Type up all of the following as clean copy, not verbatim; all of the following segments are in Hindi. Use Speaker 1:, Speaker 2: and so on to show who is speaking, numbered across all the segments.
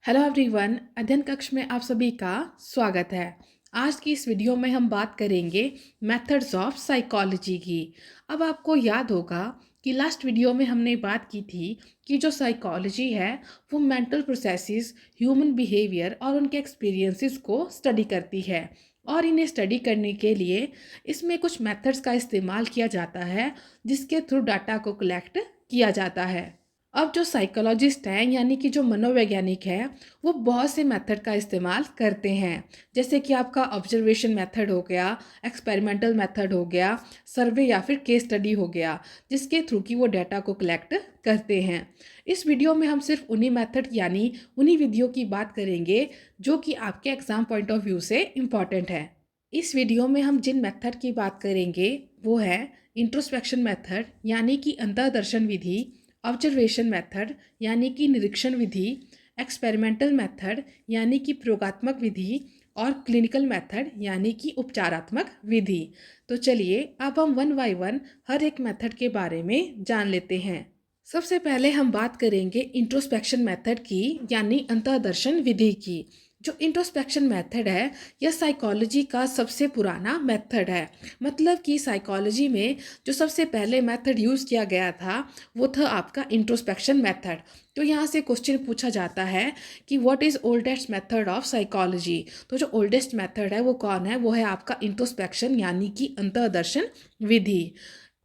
Speaker 1: हेलो एवरीवन, अध्ययन कक्ष में आप सभी का स्वागत है। आज की इस वीडियो में हम बात करेंगे मेथड्स ऑफ साइकोलॉजी की। अब आपको याद होगा कि लास्ट वीडियो में हमने बात की थी कि जो साइकोलॉजी है वो मेंटल प्रोसेसेस, ह्यूमन बिहेवियर और उनके एक्सपीरियंसेस को स्टडी करती है। और इन्हें स्टडी करने के लिए इसमें कुछ मेथड्स का इस्तेमाल किया जाता है जिसके थ्रू डाटा को कलेक्ट किया जाता है। अब जो साइकोलॉजिस्ट हैं यानी कि जो मनोवैज्ञानिक हैं वो बहुत से मेथड का इस्तेमाल करते हैं, जैसे कि आपका ऑब्जर्वेशन मेथड हो गया, एक्सपेरिमेंटल मेथड हो गया, सर्वे या फिर केस स्टडी हो गया, जिसके थ्रू की वो डाटा को कलेक्ट करते हैं। इस वीडियो में हम सिर्फ उन्हीं मेथड यानी उन्हीं विधियों की बात करेंगे जो कि आपके एग्जाम पॉइंट ऑफ व्यू से इम्पॉर्टेंट है। इस वीडियो में हम जिन मेथड की बात करेंगे वो है इंट्रोस्पेक्शन मेथड यानी कि अंतर्दर्शन विधि, ऑब्जर्वेशन मेथड यानी कि निरीक्षण विधि, एक्सपेरिमेंटल मेथड यानी कि प्रयोगात्मक विधि और क्लिनिकल मेथड यानी कि उपचारात्मक विधि। तो चलिए अब हम वन बाय वन हर एक मेथड के बारे में जान लेते हैं। सबसे पहले हम बात करेंगे इंट्रोस्पेक्शन मेथड की यानी अंतर्दर्शन विधि की। जो इंट्रोस्पेक्शन मेथड है यह साइकोलॉजी का सबसे पुराना मेथड है। मतलब कि साइकोलॉजी में जो सबसे पहले मेथड यूज़ किया गया था वो था आपका इंट्रोस्पेक्शन मेथड। तो यहाँ से क्वेश्चन पूछा जाता है कि what is oldest method of psychology. तो जो ओल्डेस्ट मेथड है वो कौन है, वो है आपका इंट्रोस्पेक्शन यानी कि अंतर्दर्शन विधि।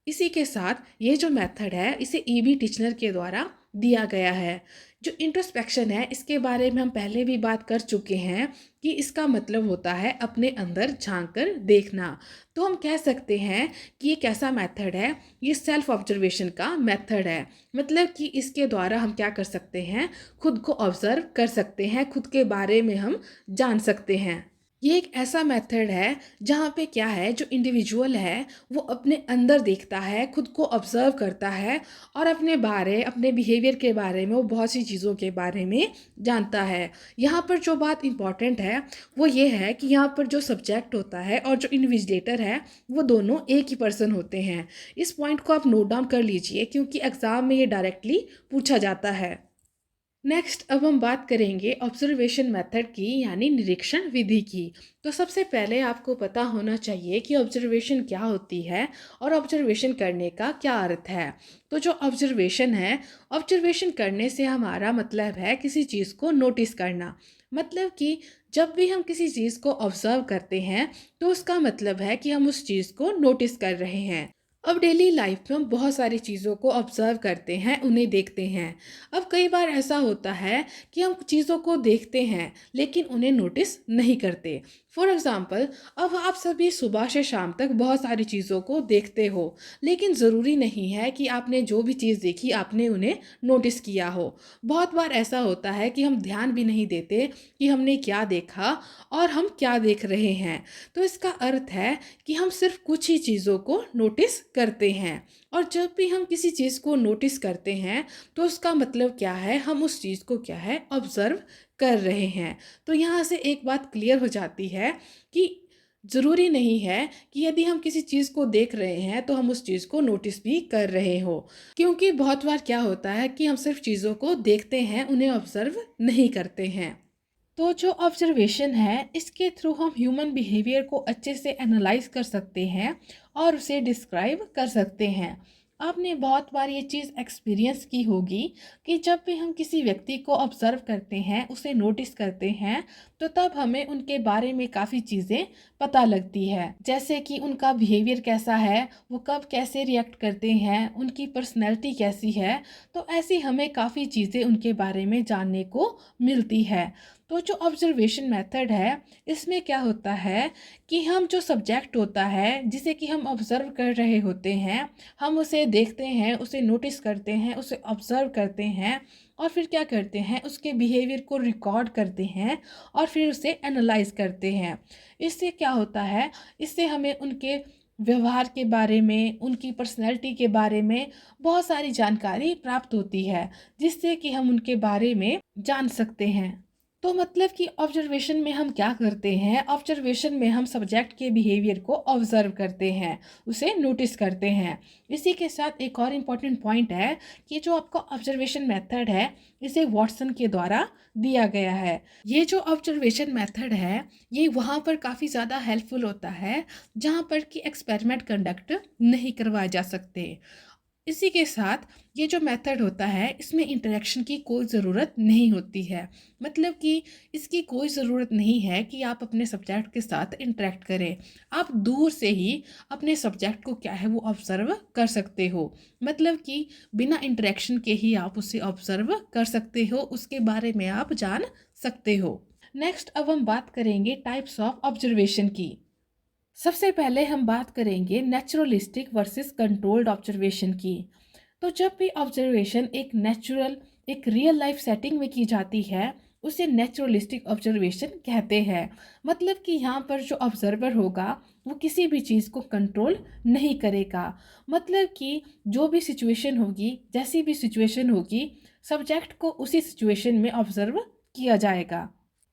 Speaker 1: इसी के साथ ये जो मेथड है इसे ईबी टिचनर के द्वारा दिया गया है। जो इंट्रोस्पेक्शन है इसके बारे में हम पहले भी बात कर चुके हैं कि इसका मतलब होता है अपने अंदर झांक कर देखना। तो हम कह सकते हैं कि ये कैसा मेथड है, ये सेल्फ ऑब्जर्वेशन का मेथड है। मतलब कि इसके द्वारा हम क्या कर सकते हैं, खुद को ऑब्जर्व कर सकते हैं, खुद के बारे में हम जान सकते हैं। ये एक ऐसा मेथड है जहाँ पे क्या है, जो इंडिविजुअल है वो अपने अंदर देखता है, खुद को ऑब्जर्व करता है और अपने बिहेवियर के बारे में वो बहुत सी चीज़ों के बारे में जानता है। यहाँ पर जो बात इम्पॉर्टेंट है वो ये है कि यहाँ पर जो सब्जेक्ट होता है और जो इन्विजिलेटर है वो दोनों एक ही पर्सन होते हैं। इस पॉइंट को आप नोट डाउन कर लीजिए क्योंकि एग्ज़ाम में ये डायरेक्टली पूछा जाता है। नेक्स्ट अब हम बात करेंगे ऑब्जर्वेशन मेथड की यानी निरीक्षण विधि की। तो सबसे पहले आपको पता होना चाहिए कि ऑब्जर्वेशन क्या होती है और ऑब्जर्वेशन करने का क्या अर्थ है। तो जो ऑब्जर्वेशन है, ऑब्जर्वेशन करने से हमारा मतलब है किसी चीज़ को नोटिस करना। मतलब कि जब भी हम किसी चीज़ को ऑब्जर्व करते हैं तो उसका मतलब है कि हम उस चीज़ को नोटिस कर रहे हैं। अब डेली लाइफ में हम बहुत सारी चीज़ों को ऑब्जर्व करते हैं, उन्हें देखते हैं। अब कई बार ऐसा होता है कि हम चीज़ों को देखते हैं लेकिन उन्हें नोटिस नहीं करते। फॉर एग्ज़ाम्पल, अब आप सभी सुबह से शाम तक बहुत सारी चीज़ों को देखते हो, लेकिन ज़रूरी नहीं है कि आपने जो भी चीज़ देखी आपने उन्हें नोटिस किया हो। बहुत बार ऐसा होता है कि हम ध्यान भी नहीं देते कि हमने क्या देखा और हम क्या देख रहे हैं। तो इसका अर्थ है कि हम सिर्फ कुछ ही चीज़ों को नोटिस करते हैं। और जब भी हम किसी चीज़ को नोटिस करते हैं तो उसका मतलब क्या है, हम उस चीज़ को क्या है, ऑब्जर्व कर रहे हैं। तो यहाँ से एक बात क्लियर हो जाती है कि ज़रूरी नहीं है कि यदि हम किसी चीज़ को देख रहे हैं तो हम उस चीज़ को नोटिस भी कर रहे हो। क्योंकि बहुत बार क्या होता है कि हम सिर्फ चीज़ों को देखते हैं, उन्हें ऑब्जर्व नहीं करते हैं। तो जो ऑब्जर्वेशन है इसके थ्रू हम ह्यूमन बिहेवियर को अच्छे से एनालाइज कर सकते हैं और उसे डिस्क्राइब कर सकते हैं। आपने बहुत बार ये चीज़ एक्सपीरियंस की होगी कि जब भी हम किसी व्यक्ति को ऑब्जर्व करते हैं, उसे नोटिस करते हैं, तो तब हमें उनके बारे में काफ़ी चीज़ें पता लगती है। जैसे कि उनका बिहेवियर कैसा है, वो कब कैसे रिएक्ट करते हैं, उनकी पर्सनैलिटी कैसी है। तो ऐसी हमें काफ़ी चीज़ें उनके बारे में जानने को मिलती है। तो जो ऑब्जर्वेशन मेथड है इसमें क्या होता है कि हम जो सब्जेक्ट होता है जिसे कि हम ऑब्जर्व कर रहे होते हैं, हम उसे देखते हैं, उसे नोटिस करते हैं, उसे ऑब्जर्व करते हैं और फिर क्या करते हैं, उसके बिहेवियर को रिकॉर्ड करते हैं और फिर उसे एनालाइज करते हैं। इससे क्या होता है, इससे हमें उनके व्यवहार के बारे में, उनकी पर्सनैलिटी के बारे में बहुत सारी जानकारी प्राप्त होती है जिससे कि हम उनके बारे में जान सकते हैं। तो मतलब कि ऑब्जर्वेशन में हम क्या करते हैं, ऑब्जर्वेशन में हम सब्जेक्ट के बिहेवियर को ऑब्जर्व करते हैं, उसे नोटिस करते हैं। इसी के साथ एक और इम्पॉर्टेंट पॉइंट है कि जो आपका ऑब्जर्वेशन मेथड है, इसे वॉटसन के द्वारा दिया गया है। ये जो ऑब्जर्वेशन मेथड है, ये वहाँ पर काफ़ी ज़्यादा हेल्पफुल होता है जहाँ पर कि एक्सपेरिमेंट कंडक्ट नहीं करवाए जा सकते। इसी के साथ ये जो मेथड होता है, इसमें इंटरेक्शन की कोई ज़रूरत नहीं होती है। मतलब कि इसकी कोई ज़रूरत नहीं है कि आप अपने सब्जेक्ट के साथ इंटरेक्ट करें। आप दूर से ही अपने सब्जेक्ट को क्या है वो ऑब्ज़र्व कर सकते हो। मतलब कि बिना इंटरेक्शन के ही आप उसे ऑब्ज़र्व कर सकते हो, उसके बारे में आप जान सकते हो। नेक्स्ट अब हम बात करेंगे टाइप्स ऑफ ऑब्जर्वेशन की। सबसे पहले हम बात करेंगे नेचुरलिस्टिक वर्सेस कंट्रोल्ड ऑब्जर्वेशन की। तो जब भी ऑब्जर्वेशन एक नेचुरल, एक रियल लाइफ सेटिंग में की जाती है, उसे नेचुरलिस्टिक ऑब्जर्वेशन कहते हैं। मतलब कि यहाँ पर जो ऑब्जर्वर होगा वो किसी भी चीज़ को कंट्रोल नहीं करेगा। मतलब कि जो भी सिचुएशन होगी, जैसी भी सिचुएशन होगी, सब्जेक्ट को उसी सिचुएशन में ऑब्जर्व किया जाएगा।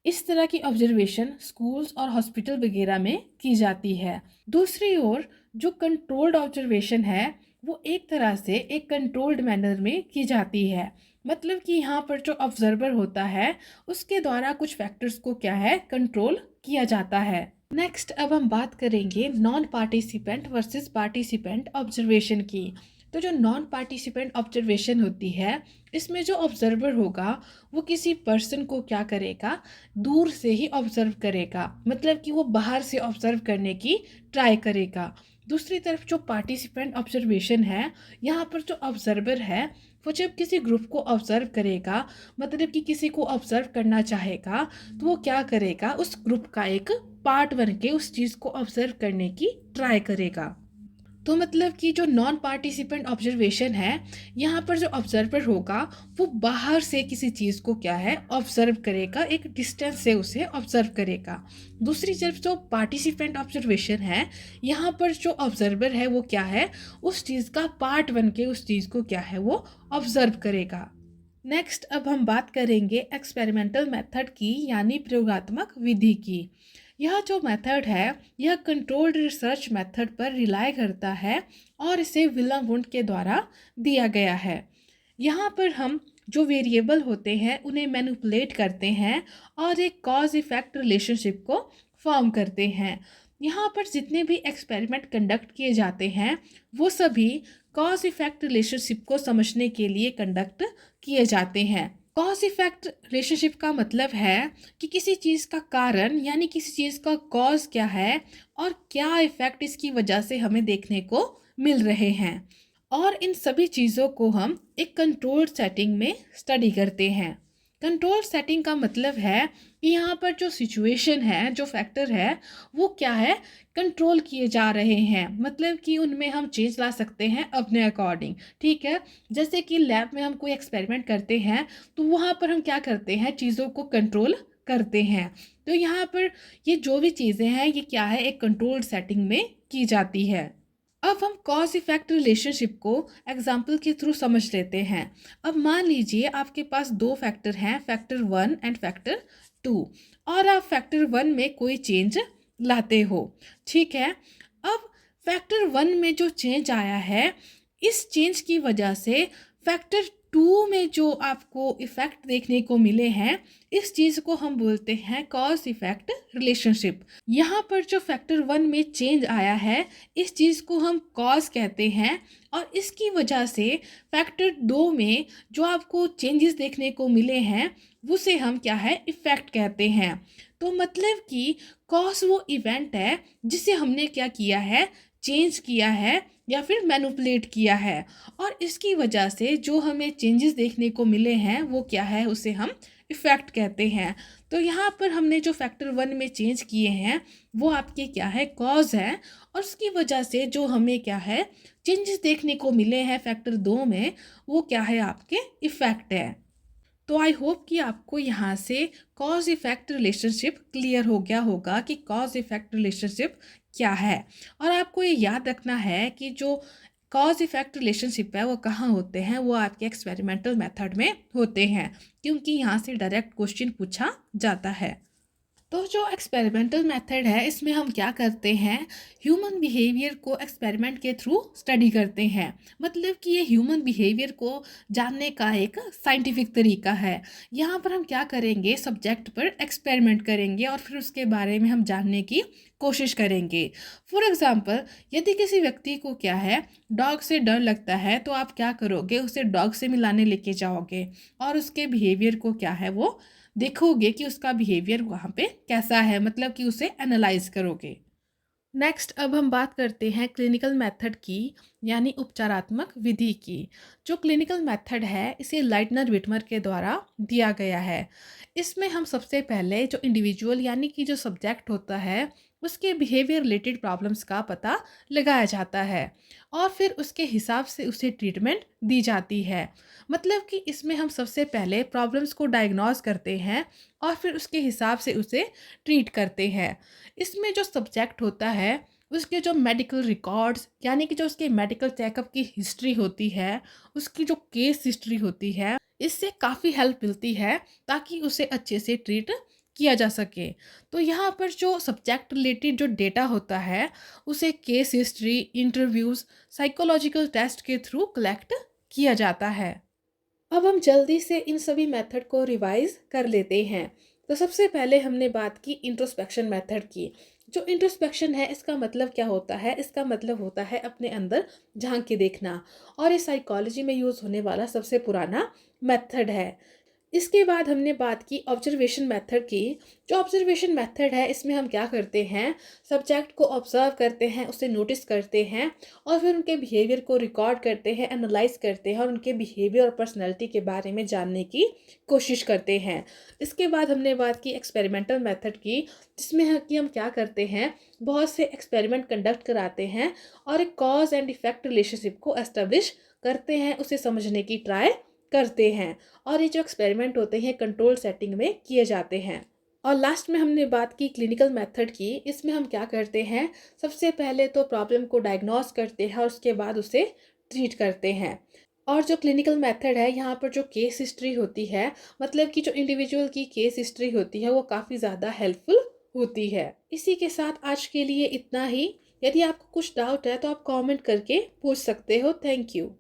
Speaker 1: इस तरह की ऑब्जर्वेशन स्कूल्स और हॉस्पिटल वगैरह में की जाती है। दूसरी ओर जो कंट्रोल्ड ऑब्जर्वेशन है, वो एक तरह से एक कंट्रोल्ड मैनर में की जाती है। मतलब कि यहाँ पर जो ऑब्जर्वर होता है, उसके द्वारा कुछ फैक्टर्स को क्या है कंट्रोल किया जाता है। नेक्स्ट अब हम बात करेंगे non participant versus participant observation की। तो जो नॉन पार्टिसिपेंट ऑब्जर्वेशन होती है, इसमें जो ऑब्जर्वर होगा वो किसी पर्सन को क्या करेगा, दूर से ही ऑब्जर्व करेगा। मतलब कि वो बाहर से ऑब्जर्व करने की ट्राई करेगा। दूसरी तरफ जो पार्टिसिपेंट ऑब्जर्वेशन है, यहाँ पर जो ऑब्जर्वर है वो जब किसी ग्रुप को ऑब्जर्व करेगा, मतलब कि किसी को ऑब्जर्व करना चाहेगा, तो वो क्या करेगा, उस ग्रुप का एक पार्ट बन के उस चीज़ को ऑब्जर्व करने की ट्राई करेगा। तो मतलब कि जो नॉन पार्टिसिपेंट ऑब्जर्वेशन है, यहाँ पर जो ऑब्जर्वर होगा वो बाहर से किसी चीज़ को क्या है ऑब्जर्व करेगा, एक डिस्टेंस से उसे ऑब्जर्व करेगा। दूसरी तरफ जो पार्टिसिपेंट ऑब्जर्वेशन है, यहाँ पर जो ऑब्जर्वर है वो क्या है, उस चीज़ का पार्ट बन के उस चीज़ को क्या है वो ऑब्जर्व करेगा। नेक्स्ट अब हम बात करेंगे एक्सपेरिमेंटल मेथड की, यानी प्रयोगात्मक विधि की। यह जो मेथड है, यह कंट्रोल्ड रिसर्च मेथड पर रिलाय करता है और इसे विलियम वुंड के द्वारा दिया गया है। यहाँ पर हम जो वेरिएबल होते हैं उन्हें मैनिपुलेट करते हैं और एक कॉज इफेक्ट रिलेशनशिप को फॉर्म करते हैं। यहाँ पर जितने भी एक्सपेरिमेंट कंडक्ट किए जाते हैं, वो सभी कॉज इफेक्ट रिलेशनशिप को समझने के लिए कंडक्ट किए जाते हैं। कॉज इफेक्ट रिलेशनशिप का मतलब है कि किसी चीज़ का कारण, यानी किसी चीज़ का कॉज क्या है और क्या इफेक्ट इसकी वजह से हमें देखने को मिल रहे हैं। और इन सभी चीज़ों को हम एक कंट्रोल सेटिंग में स्टडी करते हैं। कंट्रोल सेटिंग का मतलब है कि यहाँ पर जो सिचुएशन है, जो फैक्टर है, वो क्या है कंट्रोल किए जा रहे हैं। मतलब कि उनमें हम चेंज ला सकते हैं अपने अकॉर्डिंग। ठीक है, जैसे कि लैब में हम कोई एक्सपेरिमेंट करते हैं, तो वहाँ पर हम क्या करते हैं, चीज़ों को कंट्रोल करते हैं। तो यहाँ पर ये जो भी चीज़ें हैं, ये क्या है एक कंट्रोल सेटिंग में की जाती है। अब हम कॉज इफेक्ट रिलेशनशिप को एग्जाम्पल के थ्रू समझ लेते हैं। अब मान लीजिए आपके पास दो फैक्टर हैं, फैक्टर 1 एंड फैक्टर 2, और आप फैक्टर 1 में कोई चेंज लाते हो। ठीक है, अब फैक्टर 1 में जो चेंज आया है, इस चेंज की वजह से फैक्टर 2 में जो आपको इफ़ेक्ट देखने को मिले हैं, इस चीज़ को हम बोलते हैं कॉज इफ़ेक्ट रिलेशनशिप। यहाँ पर जो फैक्टर 1 में चेंज आया है, इस चीज़ को हम कॉज कहते हैं, और इसकी वजह से फैक्टर 2 में जो आपको चेंजेस देखने को मिले हैं, उसे हम क्या है इफ़ेक्ट कहते हैं। तो मतलब कि कॉज वो इवेंट है जिसे हमने क्या किया है, चेंज किया है या फिर मैनिपुलेट किया है, और इसकी वजह से जो हमें चेंजेस देखने को मिले हैं वो क्या है, उसे हम इफ़ेक्ट कहते हैं। तो यहाँ पर हमने जो फैक्टर 1 में चेंज किए हैं वो आपके क्या है कॉज है, और उसकी वजह से जो हमें क्या है चेंजेस देखने को मिले हैं फैक्टर 2 में, वो क्या है आपके इफ़ेक्ट है। तो आई होप कि आपको यहाँ से कॉज इफेक्ट रिलेशनशिप क्लियर हो गया होगा कि कॉज इफेक्ट रिलेशनशिप क्या है। और आपको ये याद रखना है कि जो कॉज इफेक्ट रिलेशनशिप है वो कहाँ होते हैं, वो आपके एक्सपेरिमेंटल मेथड में होते हैं, क्योंकि यहाँ से डायरेक्ट क्वेश्चन पूछा जाता है। तो जो एक्सपेरिमेंटल मेथड है इसमें हम क्या करते हैं, ह्यूमन बिहेवियर को एक्सपेरिमेंट के थ्रू स्टडी करते हैं। मतलब कि ये ह्यूमन बिहेवियर को जानने का एक साइंटिफिक तरीका है। यहाँ पर हम क्या करेंगे, सब्जेक्ट पर एक्सपेरिमेंट करेंगे और फिर उसके बारे में हम जानने की कोशिश करेंगे। फॉर एग्ज़ाम्पल, यदि किसी व्यक्ति को क्या है, डॉग से डर लगता है, तो आप क्या करोगे, उसे डॉग से मिलाने लेके जाओगे और उसके बिहेवियर को क्या है वो देखोगे कि उसका बिहेवियर वहाँ पे कैसा है, मतलब कि उसे एनालाइज करोगे। नेक्स्ट अब हम बात करते हैं क्लिनिकल मेथड की, यानी उपचारात्मक विधि की। जो क्लिनिकल मेथड है इसे लाइटनर विटमर के द्वारा दिया गया है। इसमें हम सबसे पहले जो इंडिविजुअल यानी कि जो सब्जेक्ट होता है उसके बिहेवियर रिलेटेड प्रॉब्लम्स का पता लगाया जाता है और फिर उसके हिसाब से उसे ट्रीटमेंट दी जाती है। मतलब कि इसमें हम सबसे पहले प्रॉब्लम्स को डायग्नोज करते हैं और फिर उसके हिसाब से उसे ट्रीट करते हैं। इसमें जो सब्जेक्ट होता है उसके जो मेडिकल रिकॉर्ड्स यानी कि जो उसके मेडिकल चेकअप की हिस्ट्री होती है, उसकी जो केस हिस्ट्री होती है, इससे काफ़ी हेल्प मिलती है ताकि उसे अच्छे से ट्रीट किया जा सके। तो यहाँ पर जो सब्जेक्ट रिलेटेड जो डेटा होता है उसे case history, interviews, psychological test के थ्रू कलेक्ट किया जाता है। अब हम जल्दी से इन सभी मेथड को रिवाइज कर लेते हैं। तो सबसे पहले हमने बात की इंट्रोस्पेक्शन मेथड की। जो इंट्रोस्पेक्शन है इसका मतलब क्या होता है, इसका मतलब होता है अपने अंदर झांक के देखना, और ये साइकोलॉजी में यूज़ होने वाला सबसे पुराना मेथड है। इसके बाद हमने बात की ऑब्जर्वेशन मेथड की। जो ऑब्जर्वेशन मेथड है इसमें हम क्या करते हैं, सब्जेक्ट को ऑब्जर्व करते हैं, उसे नोटिस करते हैं और फिर उनके बिहेवियर को रिकॉर्ड करते हैं, एनालाइज करते हैं और उनके बिहेवियर और पर्सनैलिटी के बारे में जानने की कोशिश करते हैं। इसके बाद हमने बात की एक्सपेरिमेंटल मेथड की, जिसमें हम क्या करते हैं, बहुत से एक्सपेरिमेंट कंडक्ट कराते हैं और एक कॉज एंड इफेक्ट रिलेशनशिप को एस्टेब्लिश करते हैं, उसे समझने की ट्राई करते हैं। और ये जो एक्सपेरिमेंट होते हैं कंट्रोल सेटिंग में किए जाते हैं। और लास्ट में हमने बात की क्लिनिकल मेथड की। इसमें हम क्या करते हैं, सबसे पहले तो प्रॉब्लम को डायग्नोस करते हैं और उसके बाद उसे ट्रीट करते हैं। और जो क्लिनिकल मेथड है यहाँ पर जो केस हिस्ट्री होती है, मतलब कि जो इंडिविजुअल की केस हिस्ट्री होती है वो काफ़ी ज़्यादा हेल्पफुल होती है। इसी के साथ आज के लिए इतना ही। यदि आपको कुछ डाउट है तो आप कमेंट करके पूछ सकते हो। Thank you.